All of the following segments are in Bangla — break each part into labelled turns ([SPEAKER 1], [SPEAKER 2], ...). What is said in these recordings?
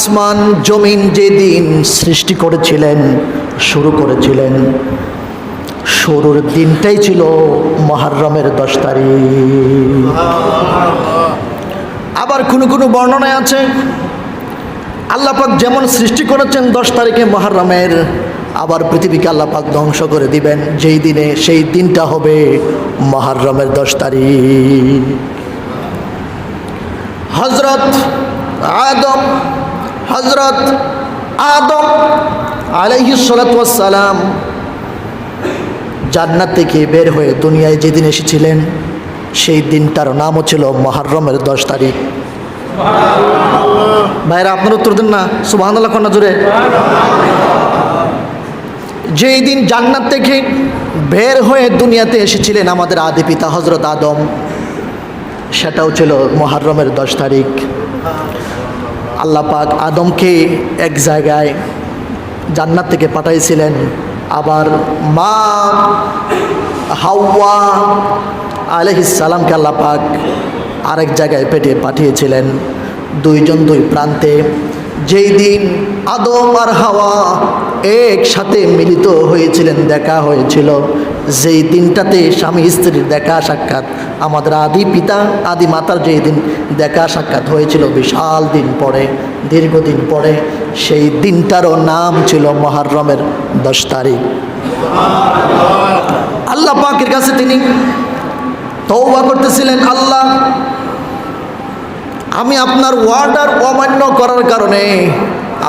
[SPEAKER 1] আসমান জমিন যেদিন সৃষ্টি করেছিলেন, শুরু করেছিলেন, শুরুর দিনটাই ছিল মুহররমের 10 তারিখ। আবার কোনো কোনো বর্ণনায় আছে আল্লাহ পাক যেমন সৃষ্টি করেছেন 10 তারিখে মুহররমের, আবার পৃথিবীকে আল্লাহ পাক ধ্বংস করে দিবেন যেই দিনে, সেই দিনটা হবে মুহররমের 10 তারিখ। হযরত আদম আলাইহিস সালাতু ওয়াস সালাম জান্নাত থেকে বের হয়ে দুনিয়ায় যেদিন এসেছিলেন, সেই দিনটার নামও ছিল মুহররমের 10 তারিখ। ভাইরা আপনার উত্তর দেন না, সুবহানাল্লাহ কন্যা জুড়ে। যেই দিন জান্নাত থেকে বের হয়ে দুনিয়াতে এসেছিলেন আমাদের আদি পিতা হযরত আদম, সেটাও ছিল মুহররমের 10 তারিখ। আল্লাহ পাক আদমকে এক জায়গায় জান্নাত থেকে পাঠাইছিলেন, আবার মা হাওয়া আলাইহিস সালামকে আল্লাহ পাক আরেক জায়গায় পাঠিয়েছিলেন, দুইজন দুই প্রান্তে। যেই দিন আদম আর হাওয়া একসাথে মিলিত হয়েছিলেন, দেখা হয়েছিল, যেই দিনটাতে স্বামী স্ত্রীর দেখা সাক্ষাৎ, আমাদের আদি পিতা আদি মাতার যেই দিন দেখা সাক্ষাৎ হয়েছিল বিশাল দিন পরে, দীর্ঘদিন পরে, সেই দিনটারও নাম ছিল মুহররমের 10 তারিখ। আল্লাহ পাকের কাছে তিনি তওবা করতেছিলেন, আল্লাহ আমি আপনার ওয়ার্ডার অমান্য করার কারণে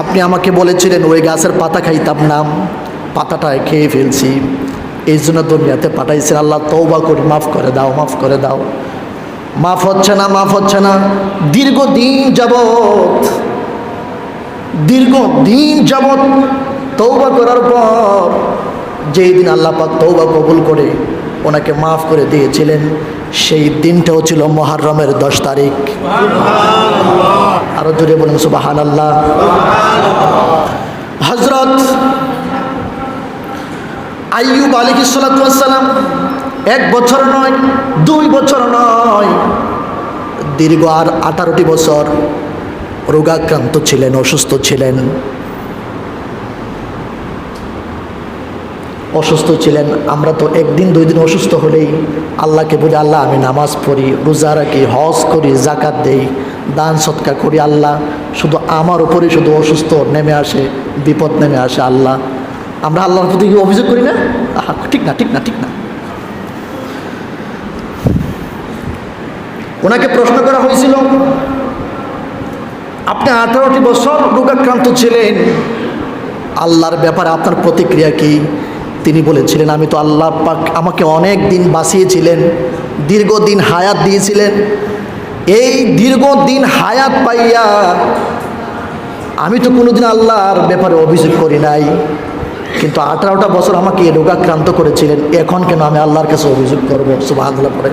[SPEAKER 1] আপনি আমাকে বলেছিলেন ওই গাছের পাতা খাইতাম না, পাতাটা খেয়ে ফেলছি, এই জন্য দুনিয়াতে পাঠাইছেন। আল্লাহ তওবা করি, মাফ করে দাও, মাফ করে দাও। মাফ হচ্ছে না, মাফ হচ্ছে না। দীর্ঘদিন যাবত তওবা করার পর যেই দিন আল্লাহ পাক তওবা কবুল করে ওনাকে মাফ করে দিয়েছিলেন, সেই দিনটাও ছিল মুহররমের 10 তারিখ। আরো জোরে বলেন সুবহানাল্লাহ। হযরত আইয়ুব আলাইহিস সালাতু ওয়াস সালাম 1 বছর নয়, 2 বছর নয়, দীর্ঘ আর 18টি বছর রোগাক্রান্ত ছিলেন, অসুস্থ ছিলেন। আমরা তো একদিন 2 দিন অসুস্থ হলেই আল্লাহকে বলি, আল্লাহ আমি নামাজ পড়ি, রোজা রাখি, হজ করি, জাকাত দেই, দান সৎকার করি, আল্লাহ শুধু আমার উপরে শুধু অসুস্থ নেমে আসে, বিপদ নেমে আসে। আল্লাহ, আমরা আল্লাহর প্রতি কি অভিযোগ করি না? ঠিক না, ঠিক না, ঠিক না। ওনাকে প্রশ্ন করা হয়েছিল, আপনি 18টি বছর রোগাক্রান্ত ছিলেন, আল্লাহর ব্যাপারে আপনার প্রতিক্রিয়া কি? তিনি বলেছিলেন, আমি তো আল্লাহ পাক আমাকে অনেক দিন বাঁচিয়েছিলেন, দীর্ঘদিন হায়াত দিয়েছিলেন। এই দীর্ঘদিন হায়াত পাইয়া আমি তো কোনোদিন আল্লাহর ব্যাপারে অভিযোগ করি নাই, কিন্তু 18টা বছর আমাকে রোগাক্রান্ত করেছিলেন, এখন কেন আমি আল্লাহর কাছে অভিযোগ করবো? সুবহানাল্লাহ পড়ে।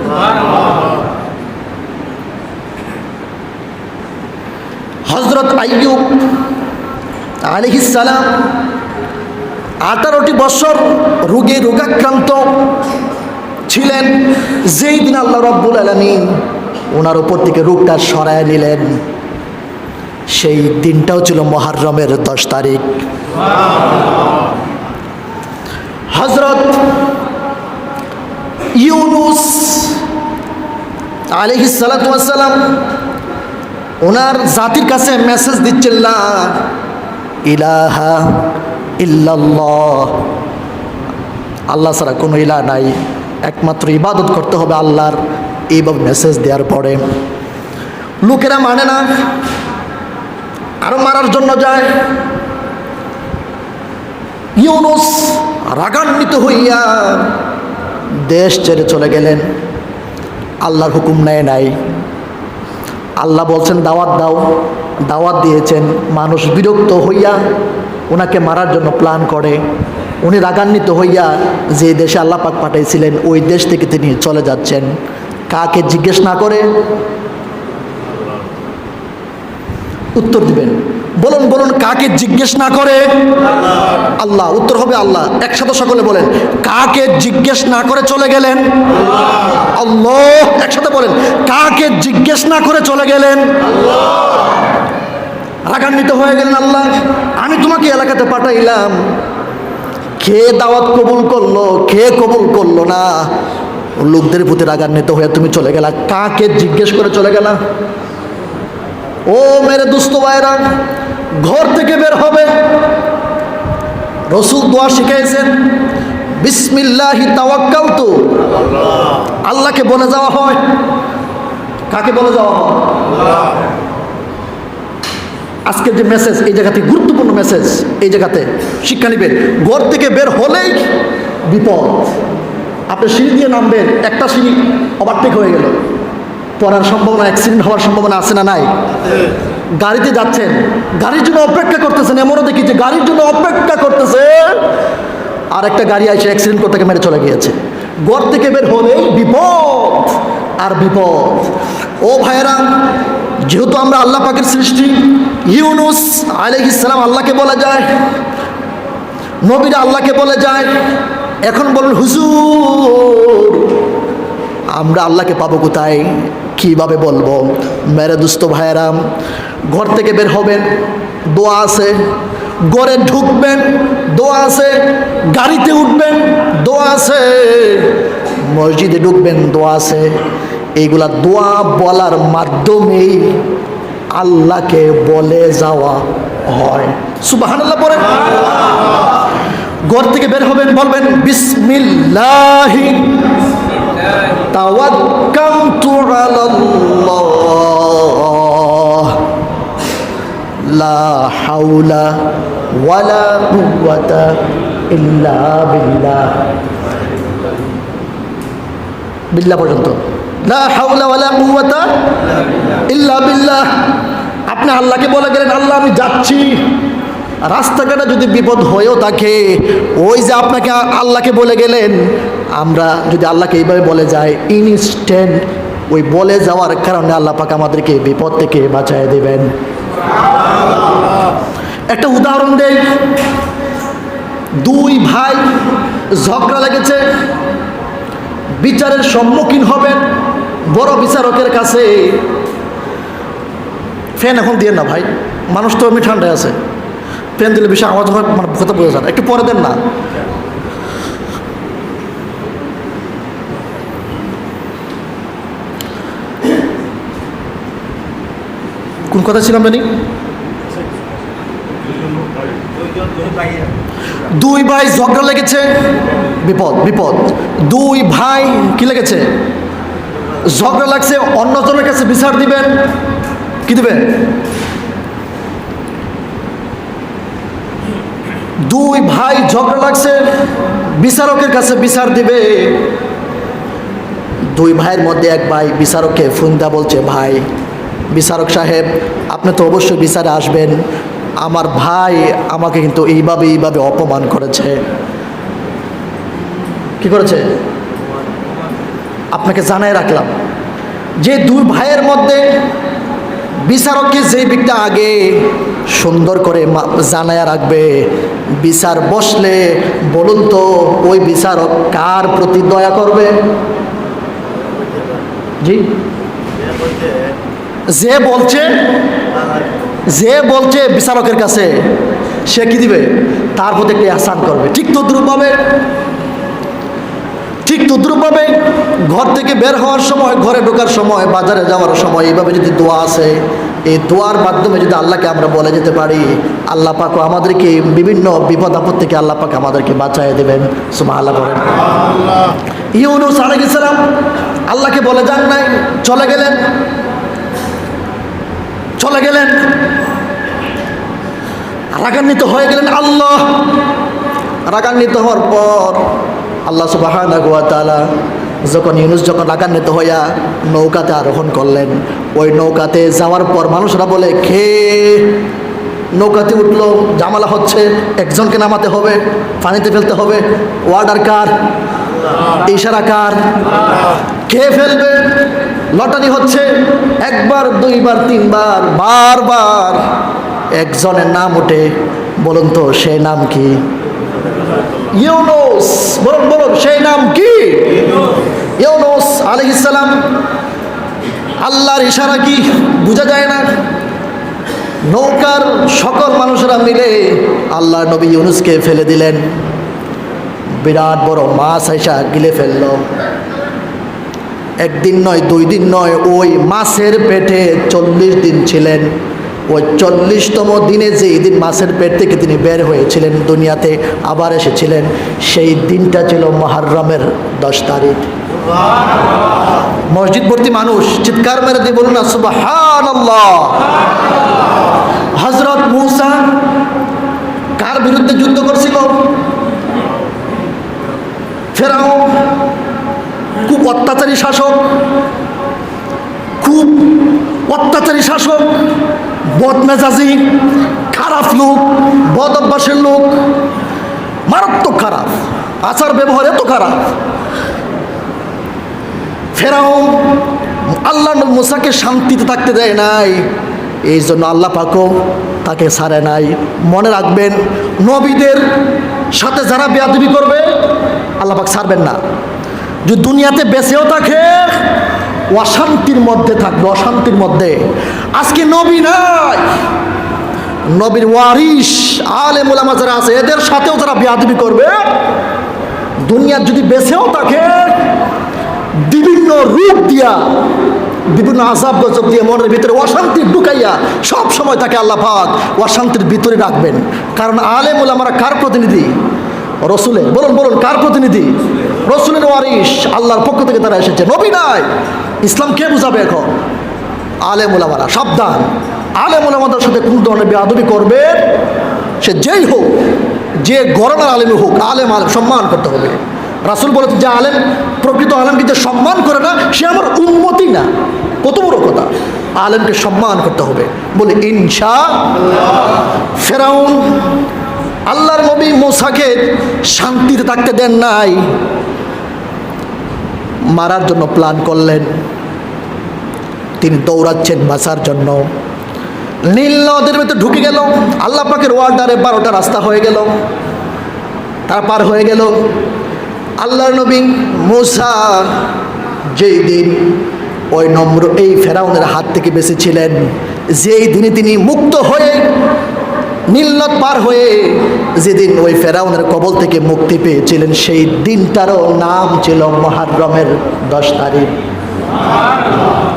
[SPEAKER 1] হযরত আইয়ুব আলাইহিস সালাম 18টি বছর রোগাক্রান্ত ছিলেন। যেই দিন আল্লাহ রাব্বুল আলামিন ওনার উপর থেকে রোগটা সরায় নিলেন, সেই দিনটাও ছিল মুহররমের 10 তারিখ। হযরত ইউনূস আলাইহিস সালাতু ওয়াস সালাম ওনার জাতির কাছে মেসেজ দিচ্ছেন, লা ইলাহা ইল্লাল্লাহ, আল্লাহ ছাড়া কোনো ইলাহ নাই, একমাত্র ইবাদত করতে হবে আল্লাহর। এইভাবে মেসেজ দেওয়ার পরে লোকেরা মানে না, আরো মারার জন্য যায়। ইউনূস রাগান্বিত হইয়া দেশ ছেড়ে চলে গেলেন, আল্লাহর হুকুম নেয় নাই। আল্লাহ বলছেন দাওয়াত দাও, দাওয়াত দিয়েছেন, মানুষ বিরক্ত হইয়া ওনাকে মারার জন্য প্ল্যান করে। উনি রাগান্বিত হইয়া যে দেশে আল্লাহ পাক পাঠাইছিলেন ওই দেশ থেকে তিনি চলে যাচ্ছেন, কাকে জিজ্ঞেস না করে। উত্তর দিবেন, বলুন বলুন, কাকে জিজ্ঞেস না করে? আল্লাহ। উত্তর হবে আল্লাহ। একসাথে সকলে বলেন, কাকে জিজ্ঞেস না করে চলে গেলেন? আল্লাহ। একসাথে বলেন, কাকে জিজ্ঞেস না করে চলে গেলেন? রাগান্বিত হয়ে গেলেন, আল্লাহ আমি তোমাকে এলাকাতে পাঠাইলাম, কে দাওয়াত কবুল করলো, কে কবুল করলো না, লোকদের প্রতি রাগান্বিত হয়ে তুমি চলে গেলা, কাকে জিজ্ঞেস করে চলে গেলা? ও মেরে দুস্থ ভাইরা, ঘর থেকে বের হবে, রসুল দোয়া শিখাইছেন, বিসমিল্লাহি তাওয়াক্কালতু, আল্লাহকে বলে যাওয়া হয়। কাকে বলে যাওয়া হয়? আজকের যে মেসেজ, এই জায়গাতে গুরুত্বপূর্ণ মেসেজ, এই জায়গাতে শিক্ষা নেবেন। ঘর থেকে বের হলেই বিপদ। আপনি সিঁড়ি দিয়ে নামবেন, একটা সিঁড়ি ওভারটেক হয়ে গেল, পড়ার সম্ভাবনা, অ্যাক্সিডেন্ট হওয়ার সম্ভাবনা আছে না নাই? গাড়িতে যাচ্ছেন, গাড়ির জন্য অপেক্ষা করতেছেন, এমনও দেখি যে গাড়ির জন্য অপেক্ষা করতেছে, আর একটা গাড়ি এসে অ্যাক্সিডেন্ট করতে মেরে চলে গিয়েছে। ঘর থেকে বের হলেই বিপদ আর বিপদ। ও ভাইয়েরা, যেহেতু আমরা আল্লাহ পাকের সৃষ্টি, ইউনুস আলাইহিস সালাম আল্লাহকে বলে যায়, নবীরা আল্লাহকে বলে যায়। এখন বলুন হুজুর, আমরা আল্লাহকে পাবো কোথায়, কিভাবে বলবো? মেরে দুস্থ ভাইয়েরা, ঘর থেকে বের হবেন, দোয়া আছে, ঘরে ঢুকবেন, দোয়া আছে, গাড়িতে উঠবেন, দোয়া আছে, মসজিদে ঢুকবেন, দোয়া আছে। এইগুলা দোয়া বলার মাধ্যমেই আল্লাহকে বলে যাওয়া হয়। সুবহানাল্লাহ পড়েন। ঘর থেকে বের হবেন, বলবেন বিসমিল্লাহি তাওয়াক্কালতু আলাল্লাহ লা হাওলা ওয়ালা কুওয়াতা ইল্লা বিল্লাহ। বিল্লাহ পর্যন্ত, লা হাওলা ওয়ালা কুওয়াতা ইল্লা বিল্লাহ। আপনি আল্লাহকে বলে গেলেন, আল্লাহ আমি যাচ্ছি, রাস্তাঘাটে যদি বিপদ হয়েও থাকে, ওই যে আপনাকে আল্লাহকে বলে গেলেন, আমরা যদি আল্লাহকে এইভাবে বলে যাই, ইনস্ট্যান্ট ওই বলে যাওয়ার কারণে আল্লাহ পাক আমাদেরকে বিপদ থেকে বাঁচায় দেবেন। একটা উদাহরণ দেই, দুই ভাই ঝগড়া লেগেছে, বিচারের সম্মুখীন হবেন বড় বিচারকের কাছে। ফ্যান এখন দিয়ে না ভাই, মানুষ তো এমনি ঠান্ডায় আছে, ফ্যান দিলে বেশি আওয়াজ হয়, মানে কথা বোঝা যায় না, একটু পরে দেন না। কোন কথা ছিলাম জানি? দুই ভাই ঝগড়া লেগেছে, বিপদ বিপদ। দুই ভাই কি লেগেছে? ঝগড়া লাগছে, অন্যজনের কাছে বিচার দিবেন, কি দিবেন? দুই ভাই ঝগড়া লাগছে, বিচারকের কাছে বিচার দিবে। দুই ভাইয়ের মধ্যে এক ভাই বিচারককে ফোন দেয়া বলছে, ভাই বিচারক সাহেব, আপনি তো অবশ্যই বিচারে আসবেন, আমার ভাই আমাকে কিন্তু এইভাবে অপমান করেছে। কি করেছে? আপনাকে জানাই রাখলাম যে দুই ভাইয়ের মধ্যে বিচারককে যেই ব্যক্তি আগে সুন্দর করে জানায়া রাখবে, বিচার বসলে বলুন তো ওই বিচারক কার প্রতি দয়া করবে? জি, যে বলছে বিচারকের কাছে, সে কি দিবে? তার প্রতি একটি আহসান করবে। ঠিক তদ্রুপভাবে ঘর থেকে বের হওয়ার সময়, ঘরে ঢোকার সময়, বাজারে যাওয়ার সময় এইভাবে যদি দোয়া আছে, এই দোয়ার মাধ্যমে যদি আল্লাহকে আমরা বলে যেতে পারি, আল্লাহ পাক আমাদেরকে বিভিন্ন বিপদ আপদ থেকে আল্লাহ পাক আমাদেরকে বাঁচায় দেবেন। সুবহানাল্লাহ বলেন। ইউনুস আলাইহিস সালাম আল্লাহকে বলে যান নাই, চলে গেলেন, রাগান্বিত হয়ে গেলেন। আল্লাহ রাগান্বিত হওয়ার পর আল্লাহ সুবহানাহু ওয়া তাআলা ইউনুস যখন রাগান্বিত হইয়া নৌকাতে আরোহণ করলেন, ওই নৌকাতে যাওয়ার পর মানুষরা বলে, নৌকাতে উঠলো, ঝামেলা হচ্ছে, একজনকে নামাতে হবে, পানিতে ফেলতে হবে, ওয়ার্ডার কার, ইশারা কার, কে ফেলবে, লটারি হচ্ছে, একবার দুইবার তিনবার, বারবার একজনের নাম ওঠে। বলুন তো সেই নাম কি? ইউনুস। বলুন সেই নাম কি? ইউনুস আলাইহিস সালাম। আল্লাহর ইশারা কি বোঝা যায় না? নৌকার সকল মানুষেরা মিলে আল্লাহ নবী ইউনুসকে ফেলে দিলেন। বিরাট বড় মাছ আইসা গিলে ফেলল। একদিন নয়, 2 দিন নয়, ওই মাছের পেটে 40 দিন ছিলেন। ওই 40তম দিনে যেই দিন মাছের পেট থেকে তিনি বের হয়েছিলেন, দুনিয়াতে আবার এসেছিলেন, সেই দিনটা ছিল মুহররমের 10 তারিখ। মসজিদ ভর্তি মানুষ চিৎকার মেরে দিয়ে বলুন না সুবহানাল্লাহ। হযরত মূসা কার বিরুদ্ধে যুদ্ধ করছিল? ফেরাউন, খুব অত্যাচারী শাসক, খুব অত্যাচারী শাসক, বদমেজাজি, খারাপ লোক, বদ অভ্যাসের লোক, মারাত্মক খারাপ আচার ব্যবহার, এত খারাপ। ফেরাউন আল্লাহ মূসাকে শান্তিতে থাকতে দেয় নাই, এই জন্য আল্লাহ পাকও তাকে ছাড়ে নাই। মনে রাখবেন, নবীদের সাথে যারা বেয়াদবি করবে আল্লাহ পাক ছাড়বেন না। যদি দুনিয়াতে বেঁচেও থাকে, অশান্তির মধ্যে থাকবে, অশান্তির মধ্যে। আজকে নবী নাই, নবীর ওয়ারিস আলেম উলামা যারা আছে, এদের সাথেও যারা বেয়াদবি করবে, দুনিয়ার যদি বেঁচেও থাকে, বিভিন্ন রূপ দিয়া, বিভিন্ন আযাব গজব দিয়ে মনের ভিতরে অশান্তি ঢুকাইয়া সব সময় তাকে আল্লাহ পাক অশান্তির ভিতরে রাখবেন। কারণ আলেম উলামারা কার প্রতিনিধি? রসুলের। বলুন বলুন, কার প্রতিনিধি? রসুলের ওয়ারিস, আল্লাহর পক্ষ থেকে তারা এসেছে। নবী নাই, ইসলাম কে বুঝাবে এখন? আলেম উলামারা। সাবধান, আলেম উলামাদের সাথে কোন ধরনের বেয়াদবি করবে, সে যেই হোক, যে গরনার আলেমই হোক, আলেম আলেম সম্মান করতে হবে। রাসূল বলেছেন, যে আলেম, প্রকৃত আলেমকে যে সম্মান করে না, সে আমার উম্মতই না। কত বড় কথা! আলেমকে সম্মান করতে হবে। বলে ইনশাআল্লাহ। ফেরাউন আল্লাহর নবী মূসাকে শান্তিতে থাকতে দেন নাই, মারার জন্য প্ল্যান করলেন। তিনি দৌড়াচ্ছেন বাঁচার জন্য। নীল নদের ভিতরে ঢুকে গেল। আল্লাহ পাকের ওয়ার্ডারে 12টা রাস্তা হয়ে গেল, তারা পার হয়ে গেল। আল্লাহর নবী মূসা যেই দিন ওই এই ফেরাউনের হাত থেকে বেঁচেছিলেন, যেই দিনে তিনি মুক্ত হয়ে নীলনদ পার হয়ে যেদিন ওই ফেরাউনের কবল থেকে মুক্তি পেয়েছিলেন, সেই দিনটারও নাম ছিল মুহররমের 10 তারিখ।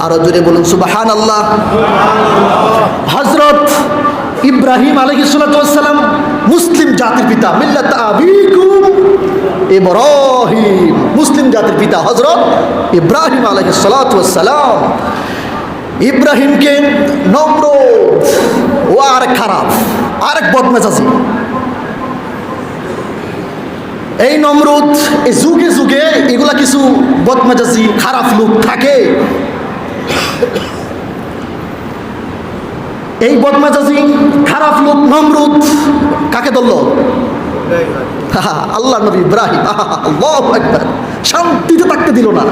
[SPEAKER 1] আরো জোরে বলুন সুবহানাল্লাহ। হযরত ইব্রাহিম আলাইহিস সালাম মুসলিম জাতির পিতা, মিল্লাত আবিকুম ইব্রাহিম, মুসলিম জাতির পিতা হযরত ইব্রাহিম আলাইহিস সালাম। ইব্রাহিমকে নমরুদ, ও আরেক খারাপ, আরেক বদমেজাজি। এই নমরুদ, এই যুগে যুগে এগুলা কিছু বদমেজাজি খারাপ লোক থাকে। এই বদমেজাজি খারাপ লোক নমরুদ কাকে ধরল? আল্লাহ নবী ইব্রাহিম। আল্লাহু আকবার। শান্তিতে থাকতে দিল না।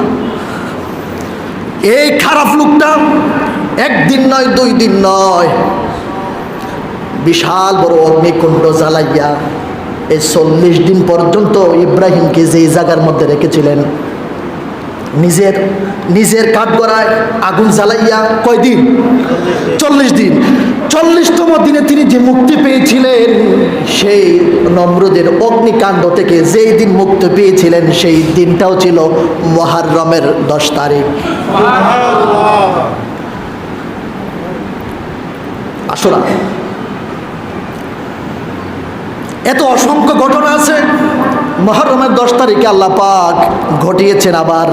[SPEAKER 1] এই খারাপ লোকটা একদিন নয়, 2 দিন নয়, বিশাল বড় অগ্নিকুণ্ড জ্বালাইয়া এই 40 দিন পর্যন্ত ইব্রাহিমকে যেই জায়গার মধ্যে রেখেছিলেন, নিজের কাঠগড়ায় আগুন জ্বালাইয়া, কয়দিন? 40 দিন। 40তম দিনে তিনি যে মুক্তি পেয়েছিলেন, সেই নমরুদের অগ্নিকাণ্ড থেকে যেই দিন মুক্তি পেয়েছিলেন, সেই দিনটাও ছিল মুহররমের 10 তারিখ। আশুরা। এত অসংখ্য ঘটনা আছে। মুহররমের 10 তারিখে আল্লাহ পাক ঘটিয়েছেন। আবার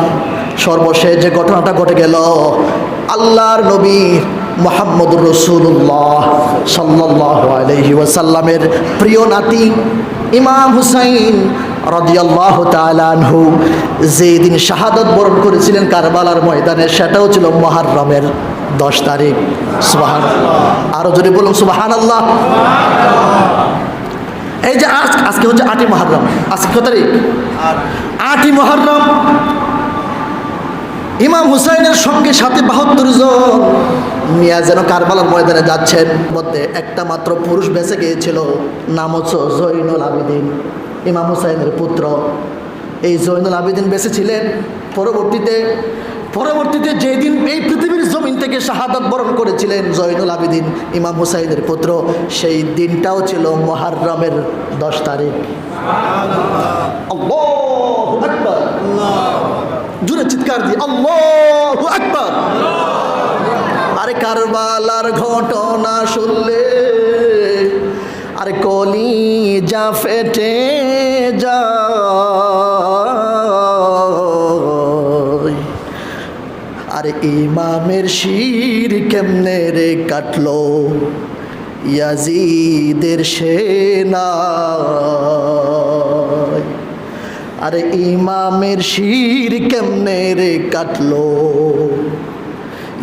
[SPEAKER 1] সর্বশেষ যে ঘটনাটা ঘটে গেল, আল্লাহর নবী মুহাম্মদুর রাসূলুল্লাহ সাল্লাল্লাহু আলাইহি ওয়াসাল্লামের প্রিয় নাতি ইমাম হুসাইন রাদিয়াল্লাহু তাআলা আনহু যেই দিন শাহাদাত বরণ করেছিলেন কারবালার ময়দানে, সেটাও ছিল মুহররমের 10 তারিখ। সুবহানাল্লাহ। আরো যদি বলুন সুবহানাল্লাহ। এই যে আজকে হচ্ছে 8ই মুহররম। আজকে কত তারিখ? 8ই মুহররম। ইমাম হুসাইনের সঙ্গে সাথে 72 জন নিয়ে যেন কারবালার ময়দানে যাচ্ছেন। মধ্যে একটা মাত্র পুরুষ বেঁচে গিয়েছিল, নাম হচ্ছে জৈনুল আবেদিন, ইমাম হুসাইনের পুত্র। এই জৈনুল আবেদিন বেঁচে ছিলেন। পরবর্তীতে যেদিন এই পৃথিবীর জমিন থেকে শাহাদাত বরণ করেছিলেন জয়নুল আবেদিন ইমাম হুসাইনের পুত্র। সেই দিনটাও ছিল মুহররমের 10 তারিখ। আল্লাহু আকবার, জোরে চিৎকার দিয়ে আল্লাহু আকবার। আরে কারবালার ঘটনা শুনলে আরে কলিজা ফেটে যায়। আরে ইমামের শির কেমনে রে কাটলো ইয়াজিদের সেনায়। আরে ইমামের শির কেমনে রে কাটলো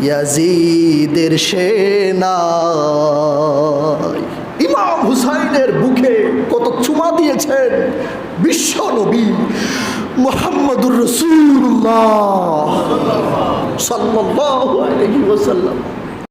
[SPEAKER 1] ইয়াজিদের সেনায়। ইমাম হুসাইনের বুকে কত চুমা দিয়েছেন বিশ্ব নবী মুহাম্মদুর রাসূলুল্লাহ সাল্লাল্লাহু আলাইহি ওয়াসাল্লাম।